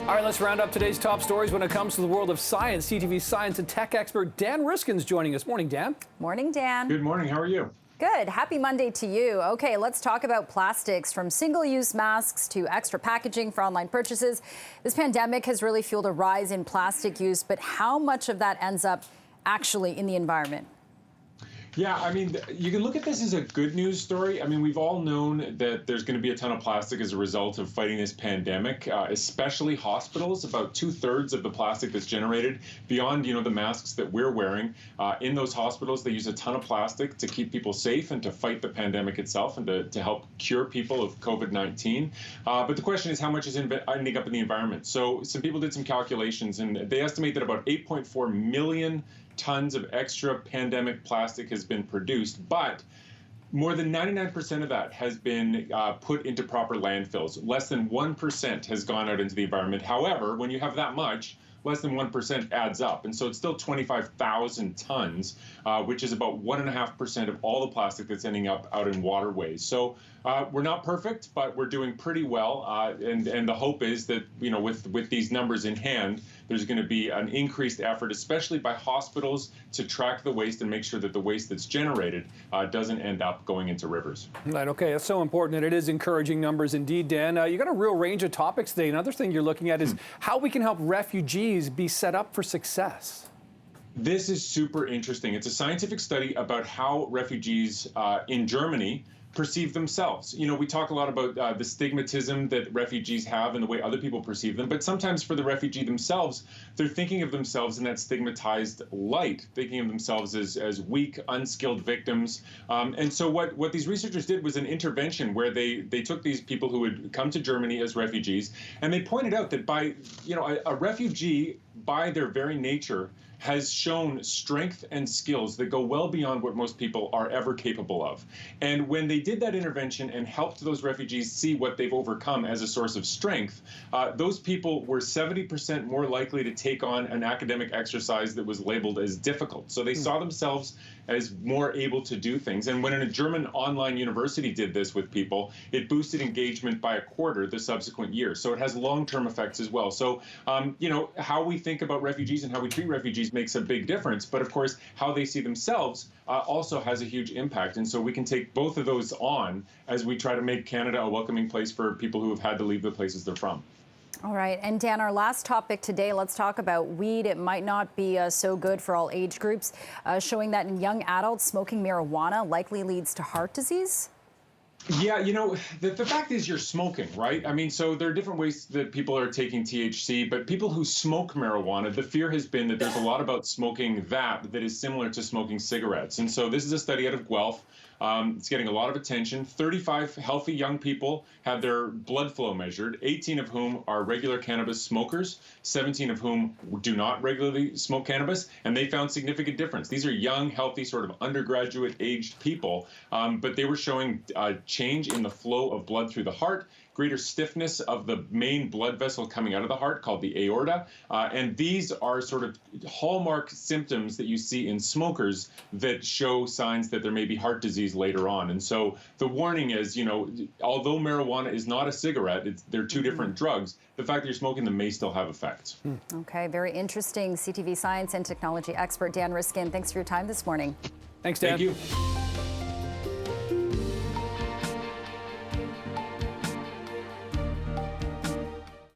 All right, let's round up today's top stories when it comes to the world of science. CTV science and tech expert Dan Riskin's joining us. Morning, Dan. Morning, Dan. Good morning. How are you? Good. Happy Monday to you. Okay, let's talk about plastics, from single-use masks to extra packaging for online purchases. This pandemic has really fueled a rise in plastic use, but how much of that ends up actually in the environment? Yeah, I mean, you can look at this as a good news story. I mean, we've all known that there's going to be a ton of plastic as a result of fighting this pandemic, especially hospitals. About 2/3 of the plastic that's generated beyond, the masks that we're wearing in those hospitals, they use a ton of plastic to keep people safe and to fight the pandemic itself and to help cure people of COVID-19. But the question is, how much is ending up in the environment? So some people did some calculations, and they estimate that about 8.4 million tons of extra pandemic plastic has been produced, but more than 99% of that has been put into proper landfills. Less than 1% has gone out into the environment. However, when you have that much, less than 1% adds up. And so it's still 25,000 tons, which is about 1.5% of all the plastic that's ending up out in waterways. So we're not perfect, but we're doing pretty well. And the hope is that, with these numbers in hand, there's going to be an increased effort, especially by hospitals, to track the waste and make sure that the waste that's generated doesn't end up going into rivers. Right, okay, that's so important, and it is encouraging numbers indeed, Dan. You got a real range of topics today. Another thing you're looking at is how we can help refugees be set up for success. This is super interesting. It's a scientific study about how refugees in Germany perceive themselves. We talk a lot about the stigmatism that refugees have and the way other people perceive them, but sometimes for the refugee themselves, they're thinking of themselves in that stigmatized light, thinking of themselves as weak, unskilled victims. And so what these researchers did was an intervention where they took these people who had come to Germany as refugees, and they pointed out that a refugee, by their very nature, has shown strength and skills that go well beyond what most people are ever capable of. And when they did that intervention and helped those refugees see what they've overcome as a source of strength, those people were 70% more likely to take on an academic exercise that was labeled as difficult. So they saw themselves as more able to do things. And when a German online university did this with people, it boosted engagement by 1/4 the subsequent year. So it has long-term effects as well. So, how we think about refugees and how we treat refugees makes a big difference. But of course, how they see themselves also has a huge impact. And so we can take both of those on as we try to make Canada a welcoming place for people who have had to leave the places they're from. All right. And Dan, our last topic today, let's talk about weed. It might not be so good for all age groups, showing that in young adults, smoking marijuana likely leads to heart disease. Yeah, the fact is you're smoking, right? I mean, so there are different ways that people are taking THC, but people who smoke marijuana, the fear has been that there's a lot about smoking that is similar to smoking cigarettes. And so this is a study out of Guelph. It's getting a lot of attention. 35 healthy young people had their blood flow measured, 18 of whom are regular cannabis smokers, 17 of whom do not regularly smoke cannabis, and they found significant difference. These are young, healthy, sort of undergraduate-aged people, but they were showing change in the flow of blood through the heart, greater stiffness of the main blood vessel coming out of the heart called the aorta. And these are sort of hallmark symptoms that you see in smokers that show signs that there may be heart disease later on. And so the warning is, although marijuana is not a cigarette, they're two different drugs, the fact that you're smoking them may still have effects. Okay, very interesting. CTV science and technology expert Dan Riskin, thanks for your time this morning. Thanks, Dan. Thank you.